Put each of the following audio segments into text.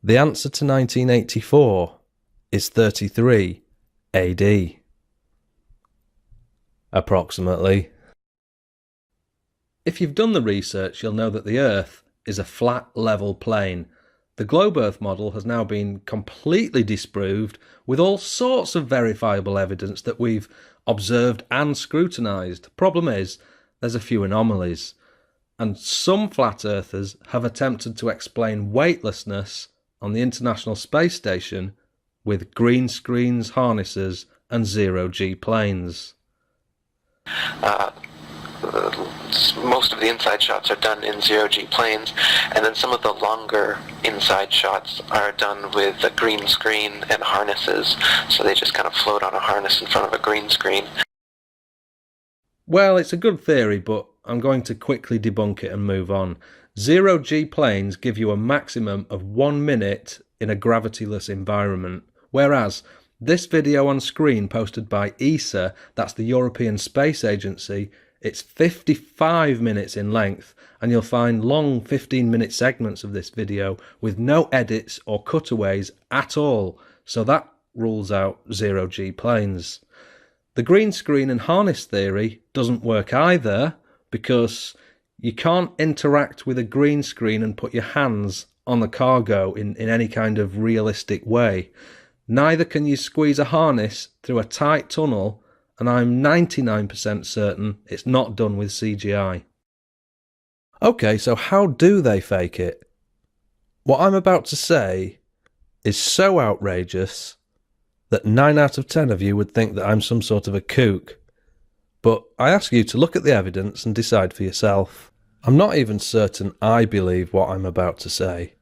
The answer to 1984 is 33 AD. Approximately. If you've done the research, you'll know that the Earth is a flat, level plane. The globe Earth model has now been completely disproved with all sorts of verifiable evidence that we've observed and scrutinised. Problem is, there's a few anomalies, and some flat earthers have attempted to explain weightlessness on the International Space Station with green screens, harnesses, and zero-G planes. Most of the inside shots are done in zero-G planes, and then some of the longer inside shots are done with a green screen and harnesses, so they just kind of float on a harness in front of a green screen. Well, it's a good theory, but I'm going to quickly debunk it and move on. Zero-G planes give you a maximum of 1 minute in a gravityless environment, whereas this video on screen posted by ESA, that's the European Space Agency, it's 55 minutes in length, and you'll find long 15-minute segments of this video with no edits or cutaways at all, so that rules out zero-G planes. The green screen and harness theory doesn't work either, because you can't interact with a green screen and put your hands on the cargo in any kind of realistic way. Neither can you squeeze a harness through a tight tunnel, and I'm 99% certain it's not done with CGI. Okay, so how do they fake it? What I'm about to say is so outrageous that 9 out of 10 of you would think that I'm some sort of a kook. But I ask you to look at the evidence and decide for yourself. I'm not even certain I believe what I'm about to say.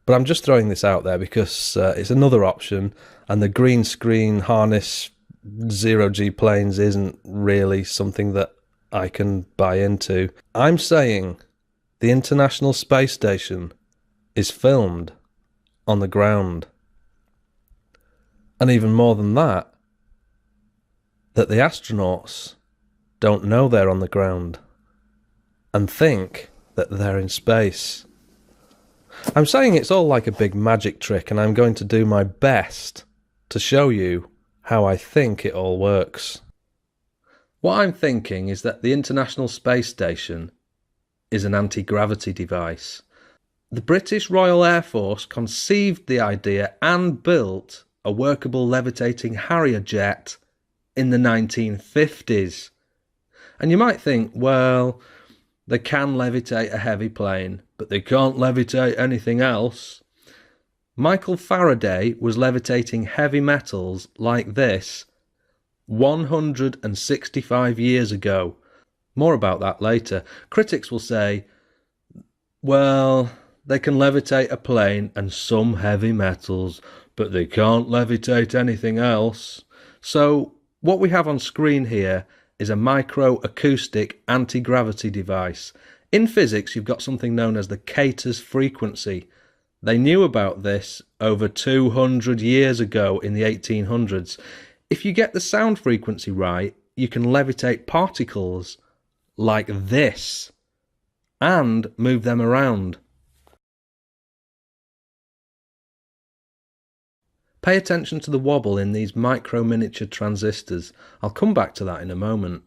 But I'm just throwing this out there because it's another option, and the green screen harness zero-G planes isn't really something that I can buy into. I'm saying the International Space Station is filmed on the ground. And even more than that the astronauts don't know they're on the ground and think that they're in space. I'm saying it's all like a big magic trick, and I'm going to do my best to show you how I think it all works. What I'm thinking is that the International Space Station is an anti-gravity device. The British Royal Air Force conceived the idea and built a workable levitating Harrier jet in the 1950s. And you might think, well, they can levitate a heavy plane, but they can't levitate anything else. Michael Faraday was levitating heavy metals like this 165 years ago. More about that later. Critics will say, well, they can levitate a plane and some heavy metals, but they can't levitate anything else. So what we have on screen here is a microacoustic anti-gravity device. In physics, you've got something known as the Kater's frequency. They knew about this over 200 years ago in the 1800s. If you get the sound frequency right, you can levitate particles like this and move them around. Pay attention to the wobble in these micro-miniature transistors. I'll come back to that in a moment.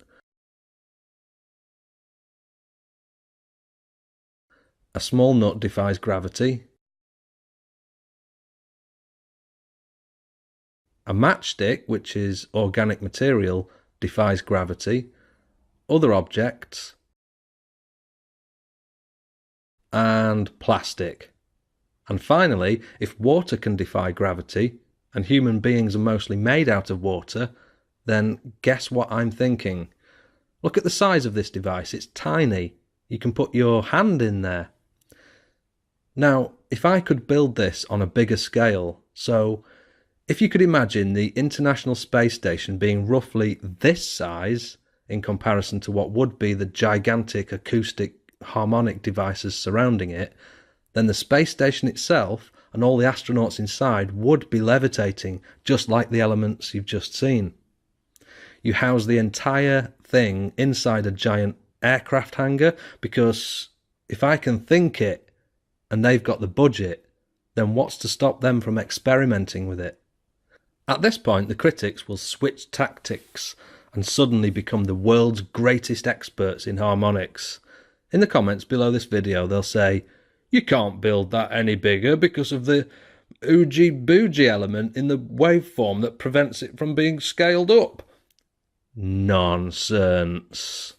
A small nut defies gravity. A matchstick, which is organic material, defies gravity. Other objects. And plastic. And finally, if water can defy gravity, and human beings are mostly made out of water, then guess what I'm thinking? Look at the size of this device. It's tiny. You can put your hand in there. Now, if I could build this on a bigger scale, so if you could imagine the International Space Station being roughly this size in comparison to what would be the gigantic acoustic harmonic devices surrounding it, then the space station itself and all the astronauts inside would be levitating, just like the elements you've just seen. You house the entire thing inside a giant aircraft hangar, because if I can think it and they've got the budget, then what's to stop them from experimenting with it? At this point, the critics will switch tactics and suddenly become the world's greatest experts in harmonics. In the comments below this video, they'll say, "You can't build that any bigger because of the oogie boogie element in the waveform that prevents it from being scaled up." Nonsense.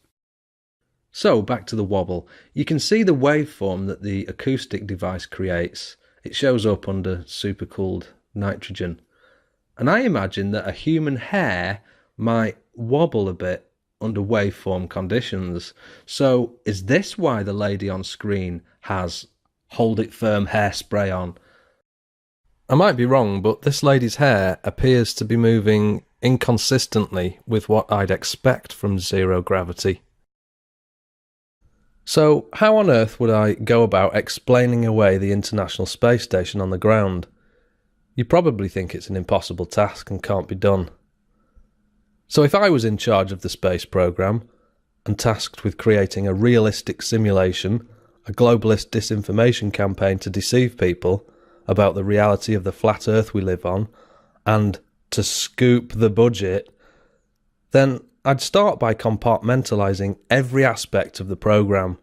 So back to the wobble. You can see the waveform that the acoustic device creates. It shows up under supercooled nitrogen. And I imagine that a human hair might wobble a bit under waveform conditions. So is this why the lady on screen has Hold It Firm hairspray on? I might be wrong, but this lady's hair appears to be moving inconsistently with what I'd expect from zero gravity. So how on earth would I go about explaining away the International Space Station on the ground? You probably think it's an impossible task and can't be done. So if I was in charge of the space program and tasked with creating a realistic simulation, a globalist disinformation campaign to deceive people about the reality of the flat earth we live on, and to scoop the budget, then I'd start by compartmentalising every aspect of the program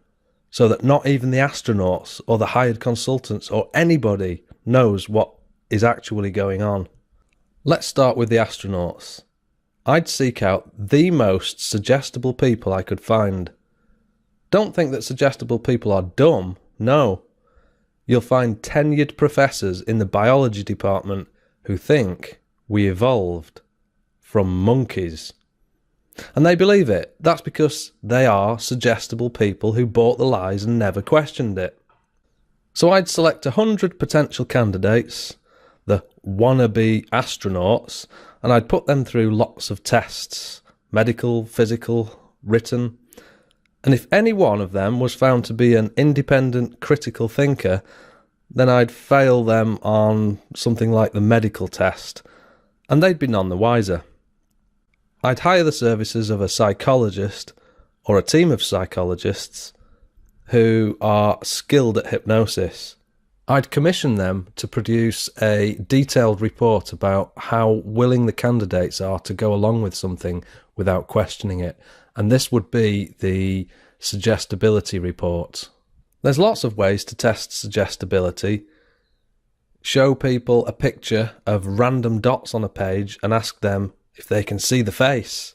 so that not even the astronauts or the hired consultants or anybody knows what is actually going on. Let's start with the astronauts. I'd seek out the most suggestible people I could find. Don't think that suggestible people are dumb, no. You'll find tenured professors in the biology department who think we evolved from monkeys. And they believe it. That's because they are suggestible people who bought the lies and never questioned it. So I'd select 100 potential candidates, the wannabe astronauts, and I'd put them through lots of tests, medical, physical, written. And if any one of them was found to be an independent critical thinker, then I'd fail them on something like the medical test, and they'd be none the wiser. I'd hire the services of a psychologist or a team of psychologists who are skilled at hypnosis. I'd commission them to produce a detailed report about how willing the candidates are to go along with something without questioning it, and this would be the suggestibility report. There's lots of ways to test suggestibility. Show people a picture of random dots on a page and ask them if they can see the face.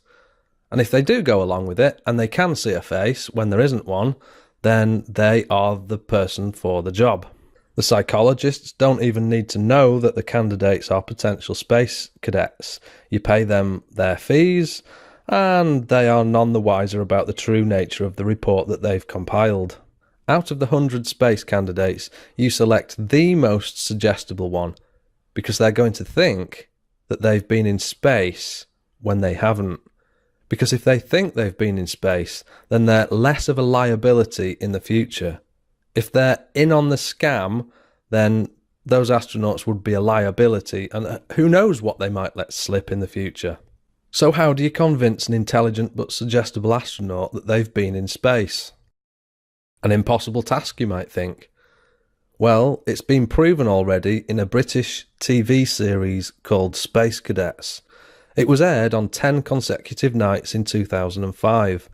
And if they do go along with it, and they can see a face when there isn't one, then they are the person for the job. The psychologists don't even need to know that the candidates are potential space cadets. You pay them their fees, and they are none the wiser about the true nature of the report that they've compiled. Out of the 100 space candidates, you select the most suggestible one, because they're going to think that they've been in space when they haven't. Because if they think they've been in space, then they're less of a liability in the future. If they're in on the scam, then those astronauts would be a liability, and who knows what they might let slip in the future. So how do you convince an intelligent but suggestible astronaut that they've been in space? An impossible task, you might think. Well, it's been proven already in a British TV series called Space Cadets. It was aired on 10 consecutive nights in 2005.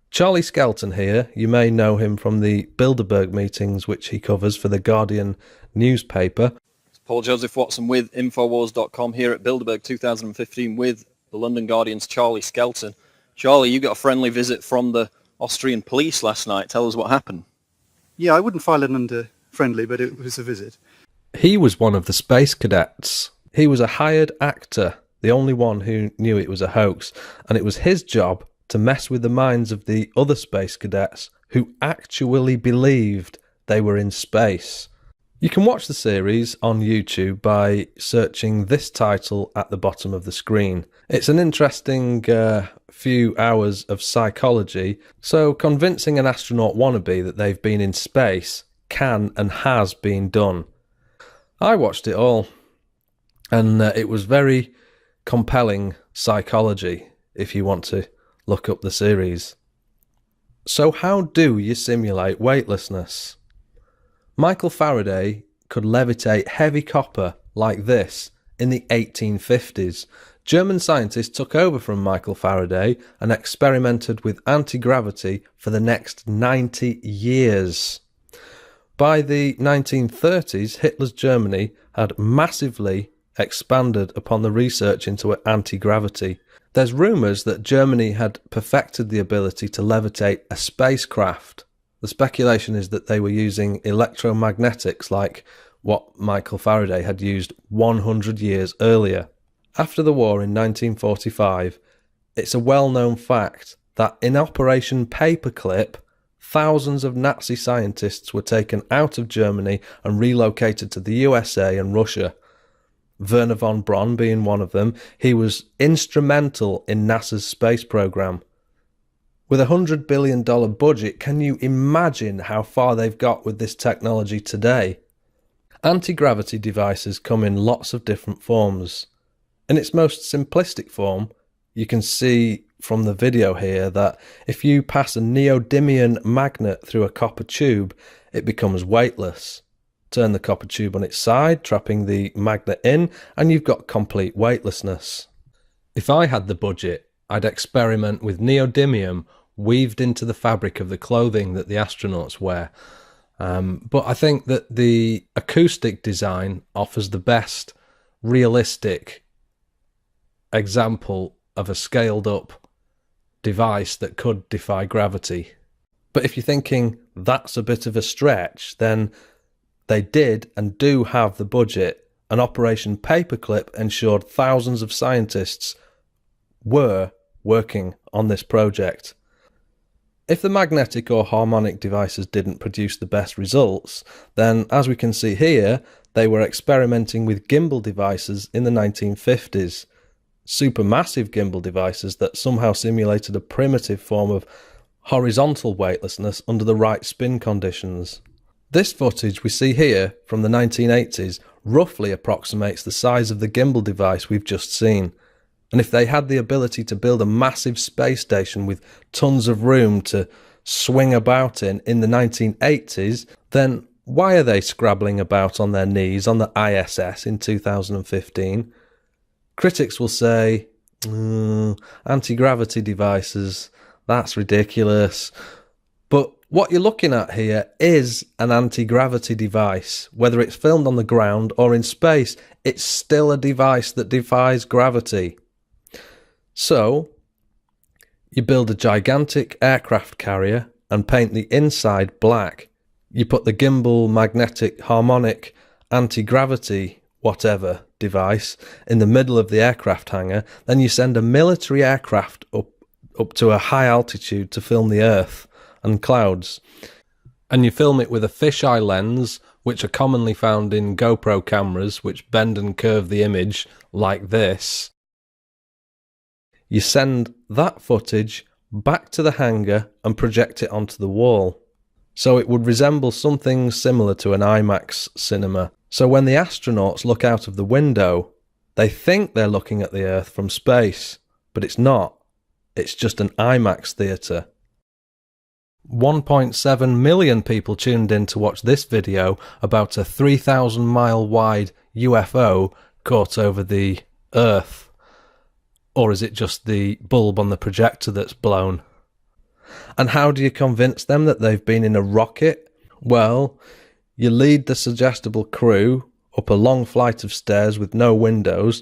Charlie Skelton here, you may know him from the Bilderberg meetings which he covers for the Guardian newspaper. It's Paul Joseph Watson with Infowars.com here at Bilderberg 2015 with the London Guardian's Charlie Skelton. Charlie, you got a friendly visit from the Austrian police last night. Tell us what happened. Yeah, I wouldn't file it under friendly, but it was a visit. He was one of the space cadets. He was a hired actor, the only one who knew it was a hoax, and it was his job to mess with the minds of the other space cadets who actually believed they were in space. You can watch the series on YouTube by searching this title at the bottom of the screen. It's an interesting few hours of psychology, so convincing an astronaut wannabe that they've been in space can and has been done. I watched it all, and it was very compelling psychology if you want to look up the series. So how do you simulate weightlessness? Michael Faraday could levitate heavy copper like this in the 1850s. German scientists took over from Michael Faraday and experimented with anti-gravity for the next 90 years. By the 1930s, Hitler's Germany had massively expanded upon the research into anti-gravity. There's rumours that Germany had perfected the ability to levitate a spacecraft. The speculation is that they were using electromagnetics like what Michael Faraday had used 100 years earlier. After the war in 1945, it's a well-known fact that in Operation Paperclip, thousands of Nazi scientists were taken out of Germany and relocated to the USA and Russia. Werner von Braun being one of them, he was instrumental in NASA's space program. With a $100 billion budget, can you imagine how far they've got with this technology today? Anti-gravity devices come in lots of different forms. In its most simplistic form, you can see from the video here that if you pass a neodymium magnet through a copper tube, it becomes weightless. Turn the copper tube on its side, trapping the magnet in, and you've got complete weightlessness. If I had the budget, I'd experiment with neodymium weaved into the fabric of the clothing that the astronauts wear. But I think that the acoustic design offers the best realistic example of a scaled up device that could defy gravity. But if you're thinking that's a bit of a stretch, then they did and do have the budget, and Operation Paperclip ensured thousands of scientists were working on this project. If the magnetic or harmonic devices didn't produce the best results, then as we can see here, they were experimenting with gimbal devices in the 1950s. Supermassive gimbal devices that somehow simulated a primitive form of horizontal weightlessness under the right spin conditions. This footage we see here from the 1980s roughly approximates the size of the gimbal device we've just seen. And if they had the ability to build a massive space station with tons of room to swing about in the 1980s, then why are they scrabbling about on their knees on the ISS in 2015? Critics will say, anti-gravity devices, that's ridiculous. But what you're looking at here is an anti-gravity device. Whether it's filmed on the ground or in space, it's still a device that defies gravity. So, you build a gigantic aircraft carrier and paint the inside black. You put the gimbal, magnetic, harmonic, anti-gravity, whatever device in the middle of the aircraft hangar. Then you send a military aircraft up to a high altitude to film the Earth and clouds. And you film it with a fisheye lens, which are commonly found in GoPro cameras, which bend and curve the image like this. You send that footage back to the hangar and project it onto the wall. So it would resemble something similar to an IMAX cinema. So when the astronauts look out of the window, they think they're looking at the Earth from space, but it's not. It's just an IMAX theatre. 1.7 million people tuned in to watch this video about a 3,000 mile wide UFO caught over the Earth. Or is it just the bulb on the projector that's blown? And how do you convince them that they've been in a rocket? Well, you lead the suggestible crew up a long flight of stairs with no windows.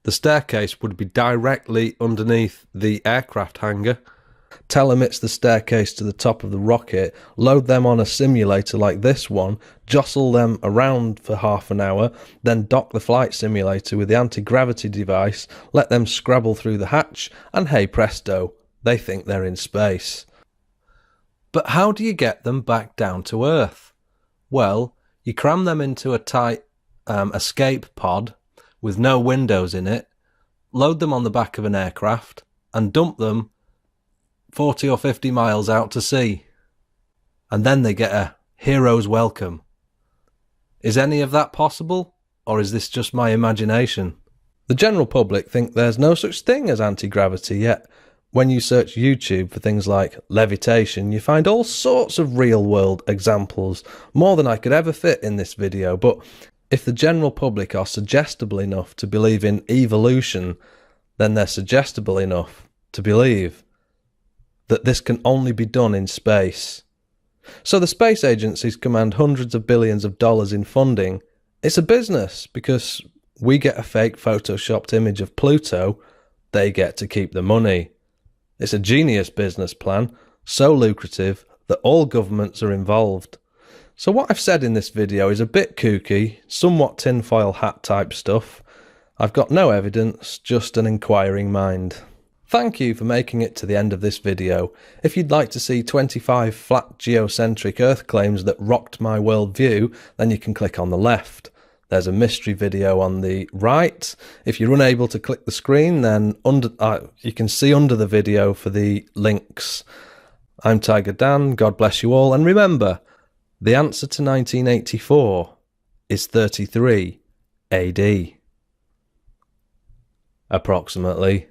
The staircase would be directly underneath the aircraft hangar. Tell them it's the staircase to the top of the rocket, load them on a simulator like this one, jostle them around for half an hour, then dock the flight simulator with the anti-gravity device, let them scrabble through the hatch, and hey presto, they think they're in space. But how do you get them back down to Earth? Well, you cram them into a tight escape pod with no windows in it, load them on the back of an aircraft, and dump them 40 or 50 miles out to sea. And then they get a hero's welcome. Is any of that possible? Or is this just my imagination? The general public think there's no such thing as anti-gravity, yet when you search YouTube for things like levitation, you find all sorts of real-world examples, more than I could ever fit in this video. But if the general public are suggestible enough to believe in evolution, then they're suggestible enough to believe that this can only be done in space. So the space agencies command hundreds of billions of dollars in funding. It's a business because we get a fake photoshopped image of Pluto, they get to keep the money. It's a genius business plan, so lucrative that all governments are involved. So what I've said in this video is a bit kooky, somewhat tinfoil hat type stuff. I've got no evidence, just an inquiring mind. Thank you for making it to the end of this video. If you'd like to see 25 flat geocentric Earth claims that rocked my worldview, then you can click on the left. There's a mystery video on the right. If you're unable to click the screen, then you can see under the video for the links. I'm Tiger Dan, God bless you all, and remember, the answer to 1984 is 33 AD. Approximately.